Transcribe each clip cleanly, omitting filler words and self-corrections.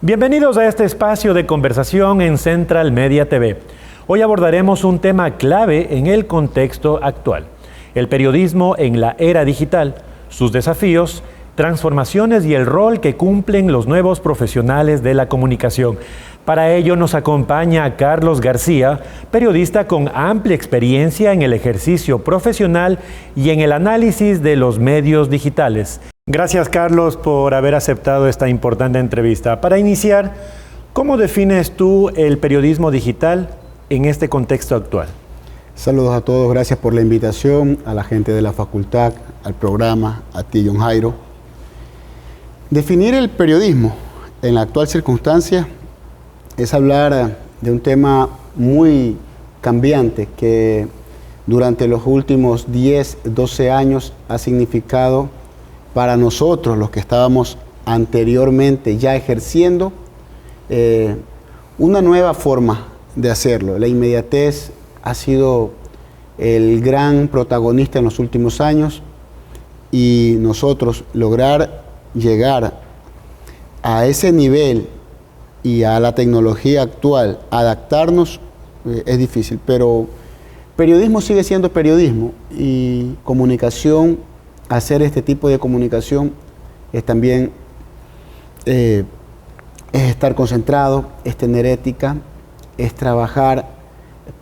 Bienvenidos a este espacio de conversación en Central Media TV. Hoy abordaremos un tema clave en el contexto actual: el periodismo en la era digital, sus desafíos, transformaciones y el rol que cumplen los nuevos profesionales de la comunicación. Para ello nos acompaña Carlos García, periodista con amplia experiencia en el ejercicio profesional y en el análisis de los medios digitales. Gracias, Carlos, por haber aceptado esta importante entrevista. Para iniciar, ¿cómo defines tú el periodismo digital en este contexto actual? Saludos a todos, gracias por la invitación, a la gente de la facultad, al programa, a ti, John Jairo. Definir el periodismo en la actual circunstancia es hablar de un tema muy cambiante que durante los últimos 10, 12 años ha significado para nosotros, los que estábamos anteriormente ya ejerciendo, una nueva forma de hacerlo. La inmediatez ha sido el gran protagonista en los últimos años y nosotros lograr llegar a ese nivel y a la tecnología actual, adaptarnos, es difícil, pero periodismo sigue siendo periodismo y comunicación, hacer este tipo de comunicación es también es estar concentrado, es tener ética, es trabajar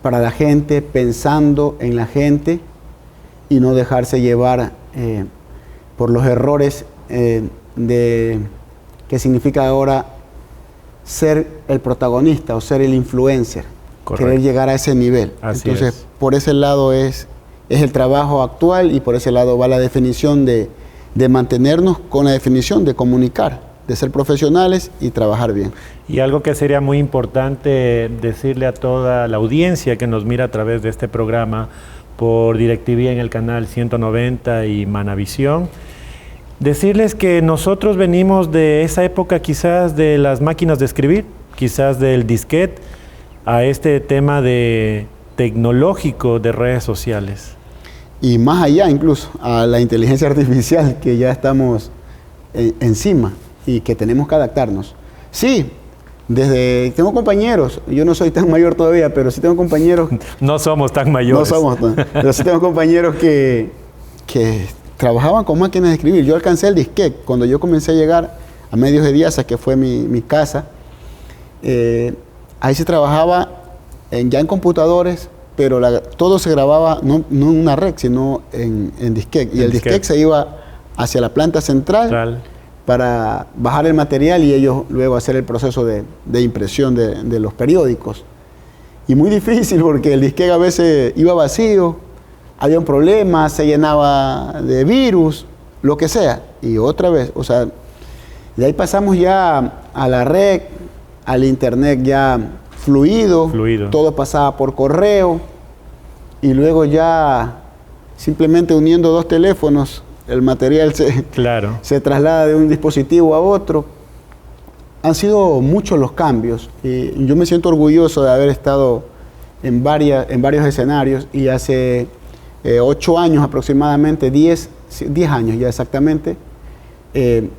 para la gente, pensando en la gente y no dejarse llevar por los errores que significa ahora ser el protagonista o ser el influencer. Correcto. Querer llegar a ese nivel. Así Entonces, es. Por ese lado es el trabajo actual y por ese lado va la definición de mantenernos con la definición de comunicar, de ser profesionales y trabajar bien. Y algo que sería muy importante decirle a toda la audiencia que nos mira a través de este programa por DirecTV en el canal 190 y Manavisión, decirles que nosotros venimos de esa época quizás de las máquinas de escribir, quizás del disquete, a este tema de tecnológico de redes sociales. Y más allá incluso, a la inteligencia artificial que ya estamos encima y que tenemos que adaptarnos. Sí, tengo compañeros, yo no soy tan mayor todavía, pero sí tengo compañeros. No somos tan mayores. No somos tan, pero sí tengo compañeros que trabajaban con máquinas de escribir. Yo alcancé el disquete cuando yo comencé a llegar a Medios de Diasa, que fue mi casa. Ahí se trabajaba ya en computadores, pero todo se grababa no en una red, sino en disquete. Y el disquete se iba hacia la planta central para bajar el material y ellos luego hacer el proceso de impresión de los periódicos. Y muy difícil porque el disquete a veces iba vacío, había un problema, se llenaba de virus, lo que sea. Y otra vez, o sea, de ahí pasamos ya a la red, al internet ya fluido. Todo pasaba por correo y luego ya simplemente uniendo dos teléfonos el material se traslada de un dispositivo a otro. Han sido muchos los cambios y yo me siento orgulloso de haber estado en varios escenarios y hace 8 años aproximadamente, 10 años ya exactamente,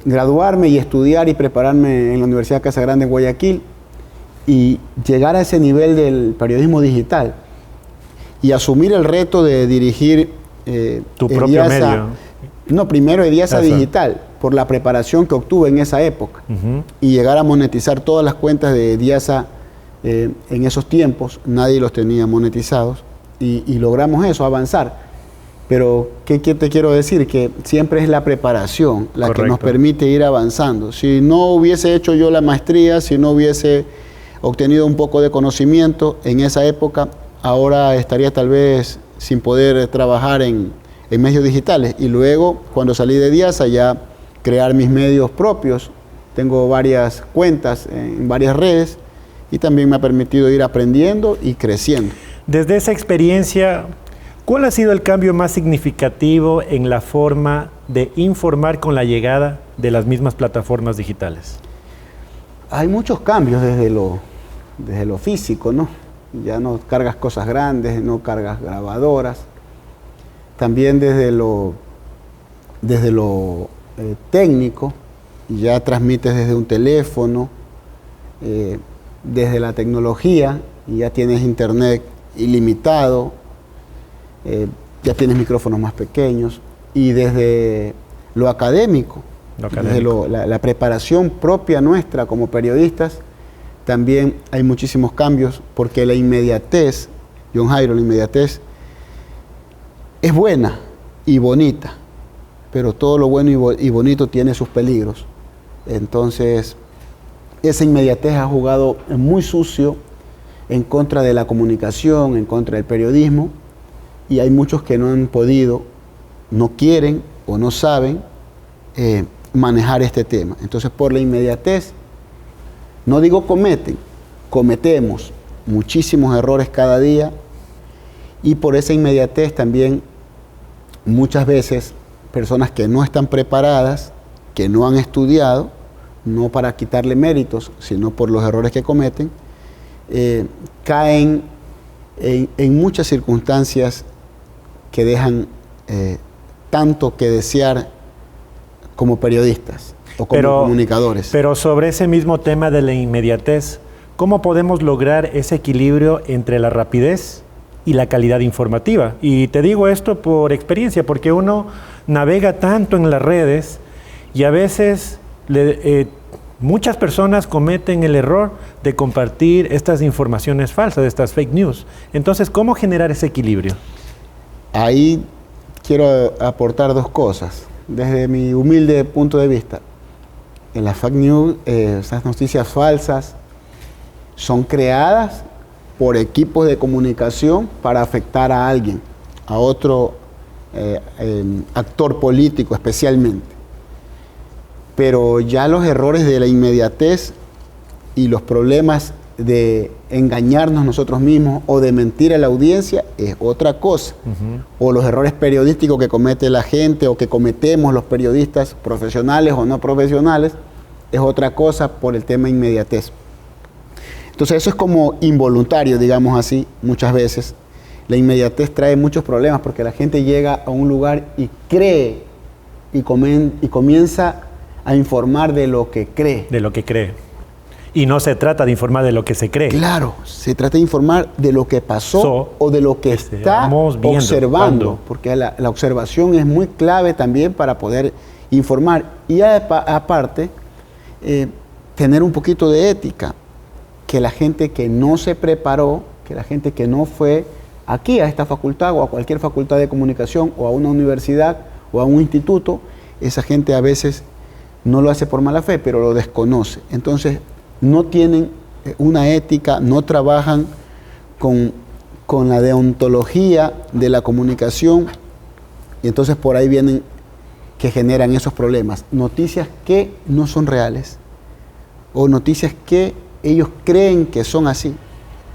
graduarme y estudiar y prepararme en la Universidad Casa Grande en Guayaquil y llegar a ese nivel del periodismo digital y asumir el reto de dirigir tu propio medio. No, primero Ediasa Digital, por la preparación que obtuve en esa época y llegar a monetizar todas las cuentas de Ediasa en esos tiempos, nadie los tenía monetizados y logramos eso, avanzar. Pero, ¿qué te quiero decir? Que siempre es la preparación la que nos permite ir avanzando. Si no hubiese hecho yo la maestría, si no hubiese obtenido un poco de conocimiento en esa época, ahora estaría tal vez sin poder trabajar en medios digitales. Y luego, cuando salí de Ediasa, ya crear mis medios propios. Tengo varias cuentas en varias redes y también me ha permitido ir aprendiendo y creciendo. Desde esa experiencia, ¿cuál ha sido el cambio más significativo en la forma de informar con la llegada de las mismas plataformas digitales? Hay muchos cambios desde lo físico, ¿no? Ya no cargas cosas grandes, no cargas grabadoras. También desde lo técnico, ya transmites desde un teléfono, desde la tecnología, y ya tienes internet ilimitado, ya tienes micrófonos más pequeños, y desde lo académico, desde la preparación propia nuestra como periodistas, también hay muchísimos cambios, porque la inmediatez, John Jairo, la inmediatez es buena y bonita, pero todo lo bueno y bonito tiene sus peligros. Entonces, esa inmediatez ha jugado muy sucio en contra de la comunicación, en contra del periodismo, y hay muchos que no han podido, no quieren o no saben manejar este tema. Entonces, por la inmediatez, no digo cometemos muchísimos errores cada día, y por esa inmediatez también muchas veces personas que no están preparadas, que no han estudiado, no para quitarle méritos, sino por los errores que cometen, caen en muchas circunstancias que dejan tanto que desear como periodistas o como comunicadores. Pero sobre ese mismo tema de la inmediatez, ¿cómo podemos lograr ese equilibrio entre la rapidez y la calidad informativa? Y te digo esto por experiencia, porque uno navega tanto en las redes y a veces muchas personas cometen el error de compartir estas informaciones falsas, estas fake news. Entonces, ¿cómo generar ese equilibrio? Ahí quiero aportar dos cosas. Desde mi humilde punto de vista, en las fake news, esas noticias falsas, son creadas por equipos de comunicación para afectar a alguien, a otro actor político especialmente. Pero ya los errores de la inmediatez y los problemas de engañarnos nosotros mismos o de mentir a la audiencia es otra cosa. O los errores periodísticos que comete la gente o que cometemos los periodistas profesionales o no profesionales es otra cosa por el tema inmediatez. Entonces eso es como involuntario, digamos así, muchas veces. La inmediatez trae muchos problemas porque la gente llega a un lugar y cree y comienza a informar de lo que cree. De lo que cree. Y no se trata de informar de lo que se cree. Claro, se trata de informar de lo que pasó o de lo que está observando, porque la observación es muy clave también para poder informar. Y aparte, tener un poquito de ética, que la gente que no se preparó, que la gente que no fue aquí a esta facultad o a cualquier facultad de comunicación o a una universidad o a un instituto, esa gente a veces no lo hace por mala fe, pero lo desconoce. Entonces, no tienen una ética, no trabajan con la deontología de la comunicación, y entonces por ahí vienen que generan esos problemas. Noticias que no son reales, o noticias que ellos creen que son así,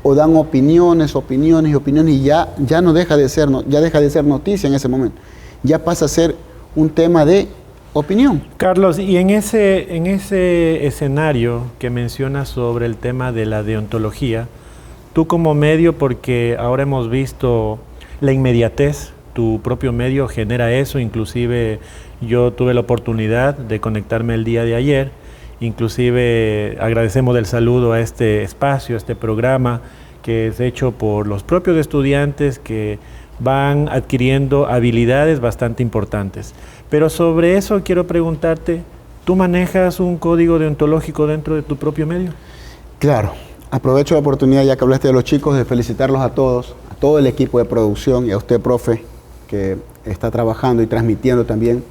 o dan opiniones, y ya no deja de ser, ya deja de ser noticia en ese momento, ya pasa a ser un tema de opinión. Carlos, y en ese escenario que mencionas sobre el tema de la deontología, tú como medio, porque ahora hemos visto la inmediatez, tu propio medio genera eso, inclusive yo tuve la oportunidad de conectarme el día de ayer, inclusive agradecemos el saludo a este espacio, a este programa que es hecho por los propios estudiantes que van adquiriendo habilidades bastante importantes. Pero sobre eso quiero preguntarte, ¿tú manejas un código deontológico dentro de tu propio medio? Claro. Aprovecho la oportunidad, ya que hablaste de los chicos, de felicitarlos a todos, a todo el equipo de producción y a usted, profe, que está trabajando y transmitiendo también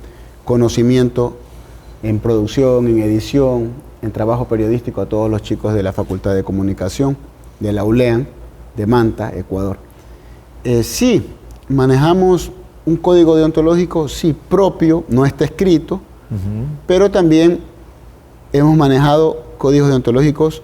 conocimiento en producción, en edición, en trabajo periodístico a todos los chicos de la Facultad de Comunicación, de la ULEAN, de Manta, Ecuador. Sí, manejamos un código deontológico, sí, propio, no está escrito, pero también hemos manejado códigos deontológicos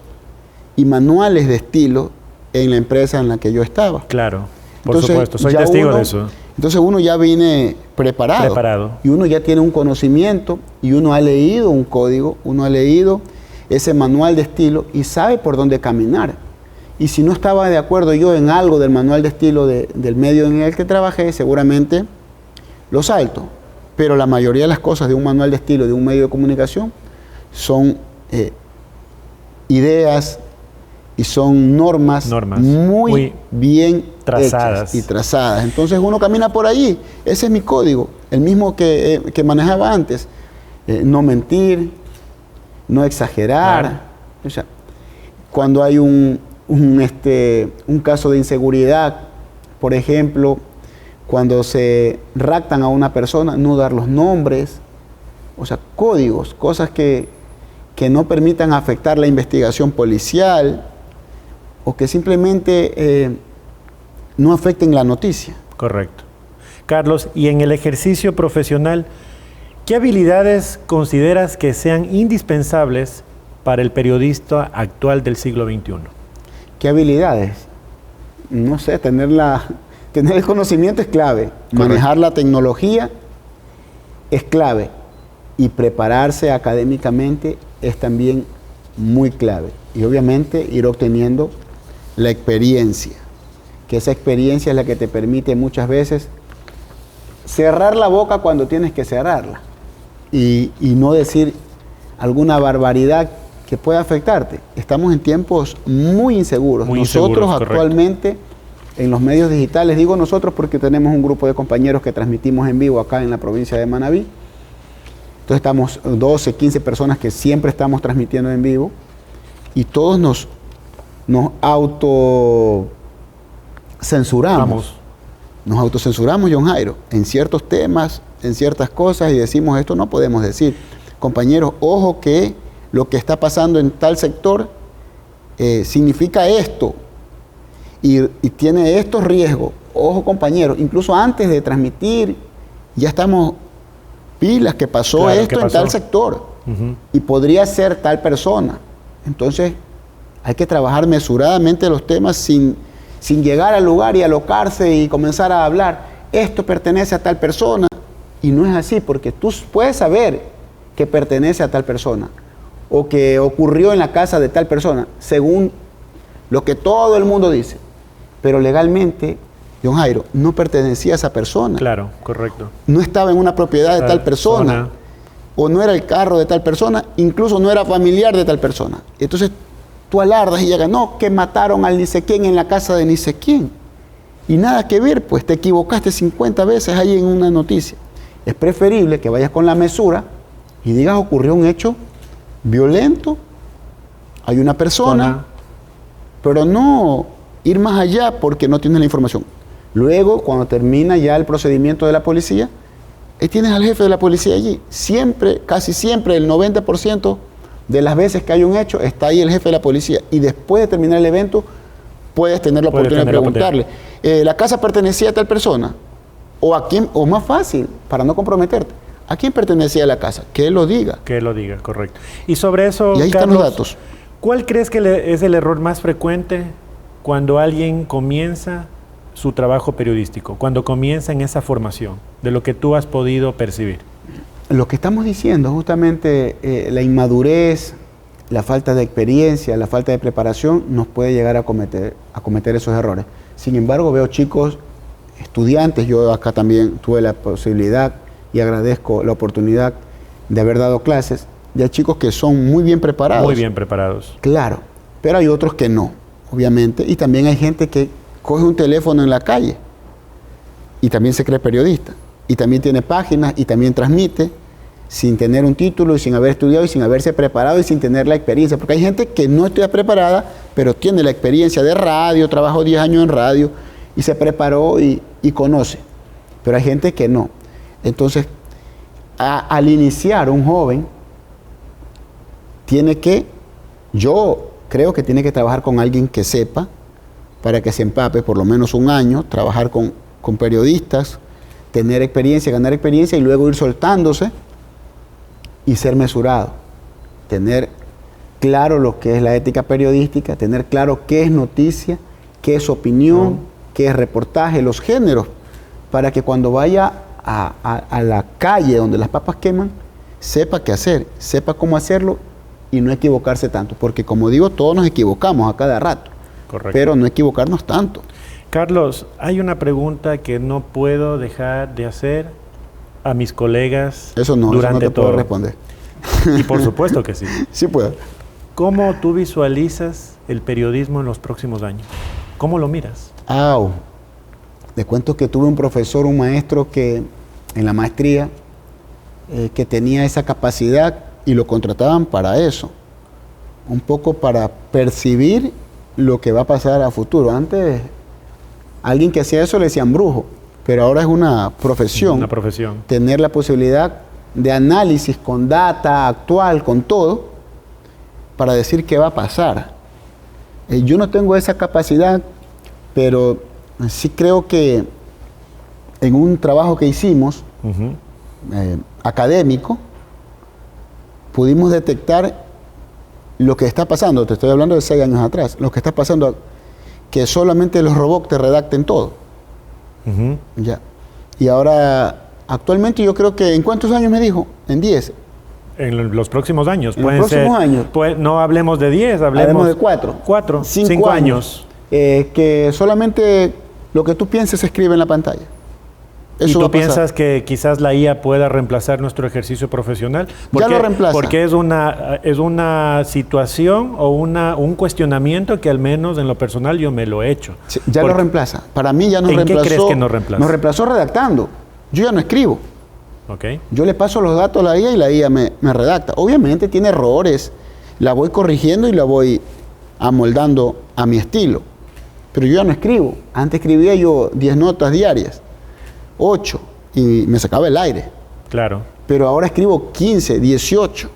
y manuales de estilo en la empresa en la que yo estaba. Claro, por supuesto, soy testigo de eso. Entonces uno ya viene preparado y uno ya tiene un conocimiento y uno ha leído un código, uno ha leído ese manual de estilo y sabe por dónde caminar. Y si no estaba de acuerdo yo en algo del manual de estilo del medio en el que trabajé, seguramente lo salto. Pero la mayoría de las cosas de un manual de estilo de un medio de comunicación son ideas y son normas muy bien trazadas. Hechas y trazadas. Entonces uno camina por ahí. Ese es mi código, el mismo que manejaba antes. No mentir, no exagerar. Claro. O sea, cuando hay un caso de inseguridad, por ejemplo, cuando se raptan a una persona, no dar los nombres. O sea, códigos, cosas que no permitan afectar la investigación policial o que simplemente no afecten la noticia. Correcto. Carlos, y en el ejercicio profesional, ¿qué habilidades consideras que sean indispensables para el periodista actual del siglo XXI? ¿Qué habilidades? No sé, tener el conocimiento es clave. Correcto. Manejar la tecnología es clave. Y prepararse académicamente es también muy clave. Y obviamente ir obteniendo la experiencia, que esa experiencia es la que te permite muchas veces cerrar la boca cuando tienes que cerrarla y no decir alguna barbaridad que pueda afectarte. Estamos en tiempos muy inseguros. Nosotros actualmente en los medios digitales, digo nosotros porque tenemos un grupo de compañeros que transmitimos en vivo acá en la provincia de Manabí. Entonces estamos 12, 15 personas que siempre estamos transmitiendo en vivo y todos nos autocensuramos. Nos autocensuramos, John Jairo, en ciertos temas, en ciertas cosas y decimos esto no podemos decir. Compañeros, ojo que lo que está pasando en tal sector significa esto y tiene estos riesgos. Ojo compañeros, incluso antes de transmitir ya estamos pilas que pasó esto en tal sector y podría ser tal persona. Entonces hay que trabajar mesuradamente los temas sin llegar al lugar y alocarse y comenzar a hablar. Esto pertenece a tal persona y no es así porque tú puedes saber que pertenece a tal persona o que ocurrió en la casa de tal persona según lo que todo el mundo dice, pero legalmente, John Jairo, no pertenecía a esa persona. Claro, correcto. No estaba en una propiedad de tal persona, o no era el carro de tal persona, incluso no era familiar de tal persona. Entonces tú alardas y llegas, no, que mataron al ni sé quién en la casa de ni sé quién. Y nada que ver, pues te equivocaste 50 veces ahí en una noticia. Es preferible que vayas con la mesura y digas, ocurrió un hecho violento, hay una persona, pero no ir más allá porque no tienes la información. Luego, cuando termina ya el procedimiento de la policía, tienes al jefe de la policía allí. Siempre, casi siempre, el 90% de las veces que hay un hecho, está ahí el jefe de la policía. Y después de terminar el evento, puedes tener la oportunidad de preguntarle, ¿la casa pertenecía a tal persona? ¿O a quién? O más fácil, para no comprometerte, ¿a quién pertenecía la casa? Que él lo diga. Que él lo diga, correcto. Y sobre eso, y ahí Carlos, están los datos. ¿Cuál crees que es el error más frecuente cuando alguien comienza su trabajo periodístico, cuando comienza en esa formación, de lo que tú has podido percibir? Lo que estamos diciendo, justamente la inmadurez, la falta de experiencia, la falta de preparación, nos puede llegar a cometer esos errores. Sin embargo, veo chicos, estudiantes, yo acá también tuve la posibilidad y agradezco la oportunidad de haber dado clases, de chicos que son muy bien preparados. Muy bien preparados. Claro, pero hay otros que no, obviamente, y también hay gente que coge un teléfono en la calle y también se cree periodista y también tiene páginas y también transmite sin tener un título y sin haber estudiado y sin haberse preparado y sin tener la experiencia, porque hay gente que no está preparada pero tiene la experiencia de radio, trabajó 10 años en radio y se preparó y conoce, pero hay gente que no. Entonces al iniciar un joven yo creo que tiene que trabajar con alguien que sepa, para que se empape por lo menos un año, trabajar con periodistas, tener experiencia, ganar experiencia y luego ir soltándose y ser mesurado. Tener claro lo que es la ética periodística, tener claro qué es noticia, qué es opinión, qué es reportaje, los géneros, para que cuando vaya a la calle donde las papas queman, sepa qué hacer, sepa cómo hacerlo y no equivocarse tanto. Porque como digo, todos nos equivocamos a cada rato. Correcto. Pero no equivocarnos tanto. Carlos, hay una pregunta que no puedo dejar de hacer a mis colegas durante todo. Puedo responder. Y por supuesto que sí. Sí puedo. ¿Cómo tú visualizas el periodismo en los próximos años? ¿Cómo lo miras? Te cuento que tuve un profesor, un maestro que en la maestría, que tenía esa capacidad y lo contrataban para eso, un poco para percibir lo que va a pasar a futuro. Antes, alguien que hacía eso le decían brujo, pero ahora es una profesión. Una profesión. Tener la posibilidad de análisis con data actual, con todo, para decir qué va a pasar. Yo no tengo esa capacidad, pero sí creo que en un trabajo que hicimos, académico, pudimos detectar lo que está pasando. Te estoy hablando de 6 años atrás. Lo que está pasando, que solamente los robots te redacten todo. Ya. Y ahora, actualmente yo creo que, ¿en cuántos años me dijo? En 10. En los próximos años. En los próximos años. No hablemos de 10, hablemos de 4. 5 años. Que solamente lo que tú pienses se escribe en la pantalla. Eso. ¿Y tú piensas que quizás la IA pueda reemplazar nuestro ejercicio profesional? Ya lo reemplaza. Porque es una situación o un cuestionamiento que al menos en lo personal yo me lo he hecho. Sí, ya lo reemplaza. Para mí ya nos reemplazó. ¿En qué crees que nos reemplaza? Nos reemplazó redactando. Yo ya no escribo. Okay. Yo le paso los datos a la IA y la IA me redacta. Obviamente tiene errores. La voy corrigiendo y la voy amoldando a mi estilo. Pero yo ya no escribo. Antes escribía yo 10 notas diarias. 8, y me sacaba el aire. Claro. Pero ahora escribo 15, 18,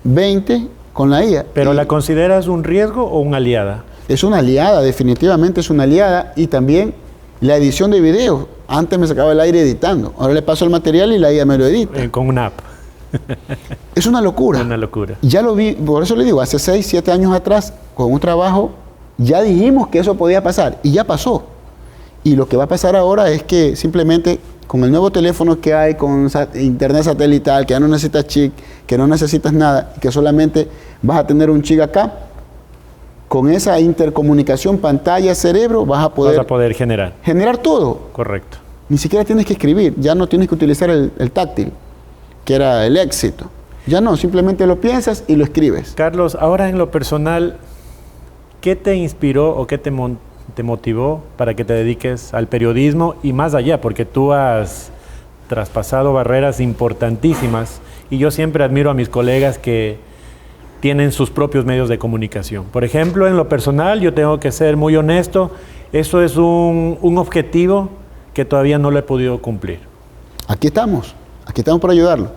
20 con la IA. ¿Pero la consideras un riesgo o una aliada? Es una aliada, definitivamente es una aliada. Y también la edición de videos. Antes me sacaba el aire editando. Ahora le paso el material y la IA me lo edita. Con una app. Es una locura. Una locura. Ya lo vi, por eso le digo, hace 6, 7 años atrás, con un trabajo, ya dijimos que eso podía pasar. Y ya pasó. Y lo que va a pasar ahora es que simplemente con el nuevo teléfono que hay, con internet satelital, que ya no necesitas chip, que no necesitas nada, que solamente vas a tener un chip acá, con esa intercomunicación pantalla-cerebro vas a poder generar todo. Correcto. Ni siquiera tienes que escribir, ya no tienes que utilizar el táctil, que era el éxito. Ya no, simplemente lo piensas y lo escribes. Carlos, ahora en lo personal, ¿qué te inspiró o qué te motivó para que te dediques al periodismo y más allá? Porque tú has traspasado barreras importantísimas y yo siempre admiro a mis colegas que tienen sus propios medios de comunicación. Por ejemplo, en lo personal, yo tengo que ser muy honesto, eso es un objetivo que todavía no lo he podido cumplir. Aquí estamos para ayudarlo.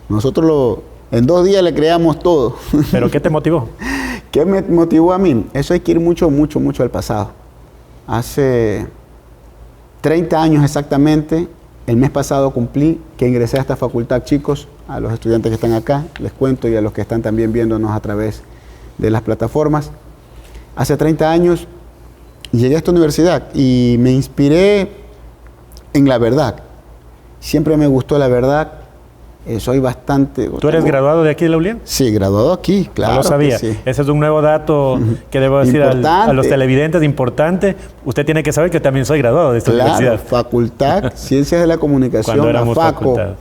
Nosotros en 2 días le creamos todo. ¿Pero qué te motivó? ¿Qué me motivó a mí? Eso hay que ir mucho al pasado. Hace 30 años exactamente, el mes pasado cumplí que ingresé a esta facultad, chicos, a los estudiantes que están acá, les cuento, y a los que están también viéndonos a través de las plataformas. Hace 30 años llegué a esta universidad y me inspiré en la verdad. Siempre me gustó la verdad. Soy bastante... ¿Tú eres graduado de aquí de la ULIEN? Sí, graduado aquí, claro. No lo sabía. Sí. Ese es un nuevo dato que debo decir a los televidentes, importante. Usted tiene que saber que también soy graduado de esta universidad. Facultad Ciencias de la Comunicación, cuando éramos la FACO, facultad.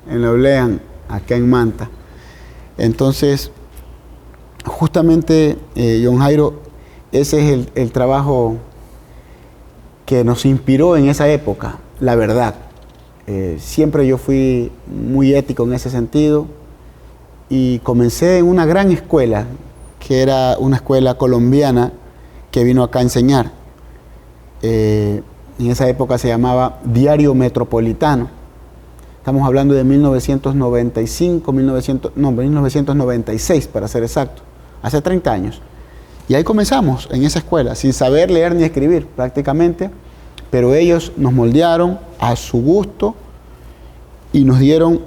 En la ULEAN, acá en Manta. Entonces, justamente, John Jairo, ese es el trabajo que nos inspiró en esa época, la verdad. Siempre yo fui muy ético en ese sentido y comencé en una gran escuela, que era una escuela colombiana que vino acá a enseñar. En esa época se llamaba Diario Metropolitano. Estamos hablando de 1996 para ser exacto, hace 30 años. Y ahí comenzamos en esa escuela, sin saber leer ni escribir prácticamente, pero ellos nos moldearon a su gusto y nos dieron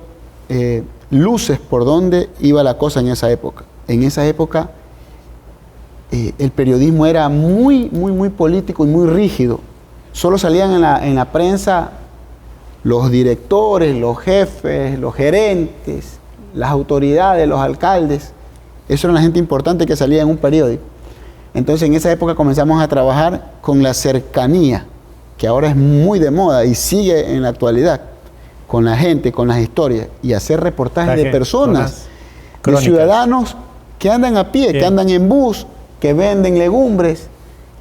luces por dónde iba la cosa en esa época. En esa época el periodismo era muy político y muy rígido. Solo salían en la prensa los directores, los jefes, los gerentes, las autoridades, los alcaldes. Eso era la gente importante que salía en un periódico. Entonces en esa época comenzamos a trabajar con la cercanía, que ahora es muy de moda y sigue en la actualidad, con la gente, con las historias, y hacer reportajes de personas, de ciudadanos que andan a pie, que andan en bus, que venden legumbres,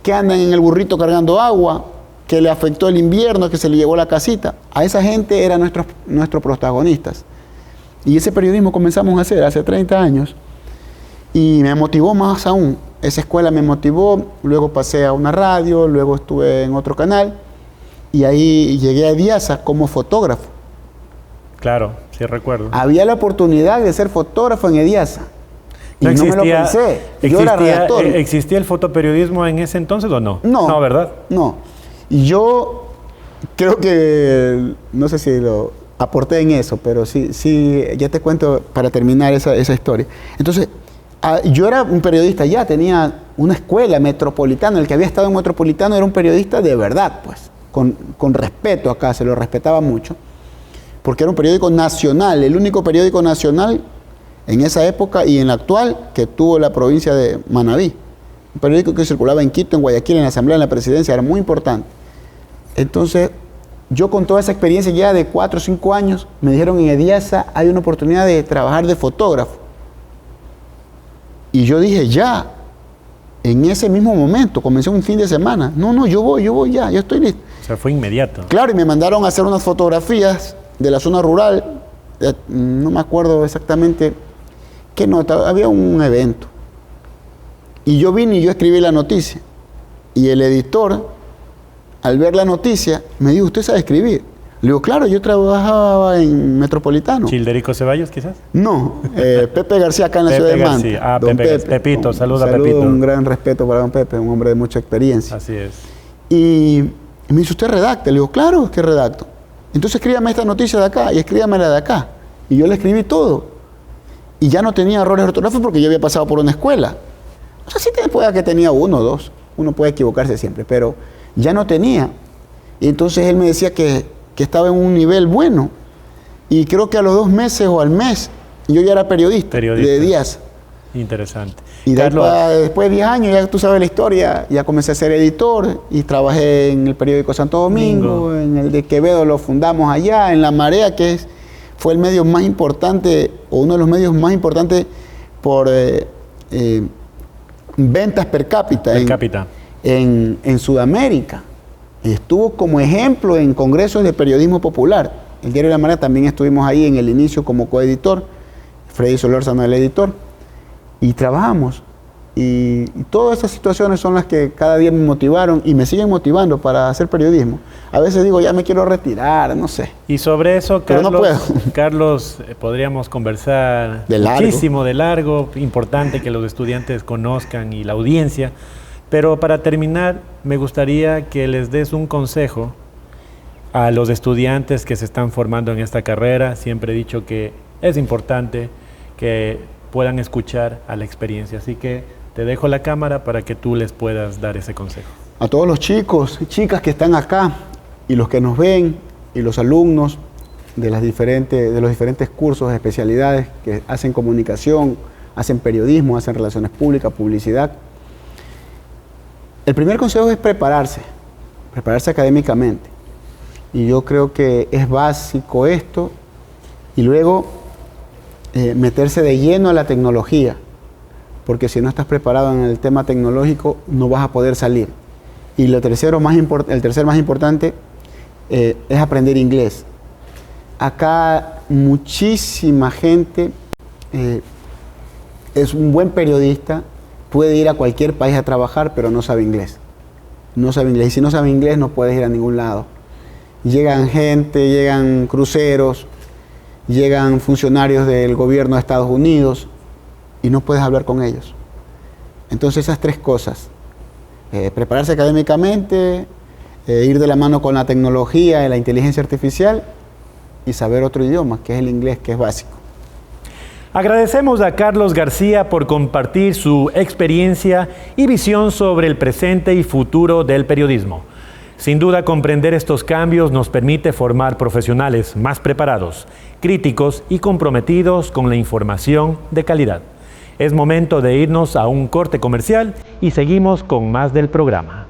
que andan en el burrito cargando agua, que le afectó el invierno, que se le llevó la casita. A esa gente eran nuestros protagonistas. Y ese periodismo comenzamos a hacer hace 30 años y me motivó más aún. Esa escuela me motivó, luego pasé a una radio, luego estuve en otro canal y ahí llegué a EDIASA como fotógrafo. Claro, sí recuerdo. Había la oportunidad de ser fotógrafo en EDIASA. Y no me lo pensé. Yo era redactor. ¿Existía el fotoperiodismo en ese entonces o no? No. No, ¿verdad? No. Y yo creo que, no sé si lo aporté en eso, pero sí, ya te cuento para terminar esa historia. Entonces, yo era un periodista ya, tenía una escuela metropolitana. El que había estado en Metropolitano era un periodista de verdad, pues, con respeto acá, se lo respetaba mucho, porque era un periódico nacional, el único periódico nacional en esa época y en la actual que tuvo la provincia de Manabí. Un periódico que circulaba en Quito, en Guayaquil, en la Asamblea, en la Presidencia, era muy importante. Entonces, yo con toda esa experiencia ya de 4 o 5 años, me dijeron en EDIASA hay una oportunidad de trabajar de fotógrafo. Y yo dije, ya, en ese mismo momento, comencé un fin de semana. No, yo voy ya estoy listo. O sea, fue inmediato. Claro, y me mandaron a hacer unas fotografías de la zona rural, no me acuerdo exactamente qué nota, había un evento. Y yo vine y yo escribí la noticia. Y el editor, al ver la noticia, me dijo, ¿usted sabe escribir? Le digo, claro, yo trabajaba en Metropolitano. ¿Childerico Ceballos, quizás? No, Pepe García acá en la ciudad de Manta. Pepito, saluda a Pepito. Un gran respeto para don Pepe, un hombre de mucha experiencia. Así es. Y me dice, ¿usted redacta? Le digo, claro que redacto. Entonces escríbame esta noticia de acá y escríbame la de acá. Y yo le escribí todo. Y ya no tenía errores ortográficos porque yo había pasado por una escuela. O sea, sí puede que tenía 1 o 2. Uno puede equivocarse siempre, pero ya no tenía. Y entonces él me decía que estaba en un nivel bueno. Y creo que a los 2 meses o al mes, yo ya era periodista. De días. Interesante. Y después de 10 años, ya tú sabes la historia, ya comencé a ser editor y trabajé en el periódico Santo Domingo, en el de Quevedo lo fundamos allá, en La Marea, que fue el medio más importante, o uno de los medios más importantes por ventas per cápita. En Sudamérica. Estuvo como ejemplo en congresos de periodismo popular. El diario La Marea también estuvimos ahí en el inicio como coeditor. Freddy Solórzano el editor. Y trabajamos. Y todas esas situaciones son las que cada día me motivaron y me siguen motivando para hacer periodismo. A veces digo, ya me quiero retirar, no sé. Y sobre eso, Carlos, no puedo. Carlos, podríamos conversar muchísimo de largo, importante que los estudiantes conozcan y la audiencia. Pero para terminar, me gustaría que les des un consejo a los estudiantes que se están formando en esta carrera. Siempre he dicho que es importante que puedan escuchar a la experiencia. Así que te dejo la cámara para que tú les puedas dar ese consejo. A todos los chicos y chicas que están acá y los que nos ven y los alumnos de los diferentes cursos, especialidades que hacen comunicación, hacen periodismo, hacen relaciones públicas, publicidad. El primer consejo es prepararse académicamente. Y yo creo que es básico esto. Y luego meterse de lleno a la tecnología. Porque si no estás preparado en el tema tecnológico, no vas a poder salir. Y el tercer más importante es aprender inglés. Acá muchísima gente es un buen periodista, puede ir a cualquier país a trabajar, pero no sabe inglés. No sabe inglés. Y si no sabe inglés, no puedes ir a ningún lado. Llegan gente, llegan cruceros, llegan funcionarios del gobierno de Estados Unidos y no puedes hablar con ellos. Entonces esas 3 cosas, prepararse académicamente, ir de la mano con la tecnología y la inteligencia artificial y saber otro idioma, que es el inglés, que es básico. Agradecemos a Carlos García por compartir su experiencia y visión sobre el presente y futuro del periodismo. Sin duda, comprender estos cambios nos permite formar profesionales más preparados, críticos y comprometidos con la información de calidad. Es momento de irnos a un corte comercial y seguimos con más del programa.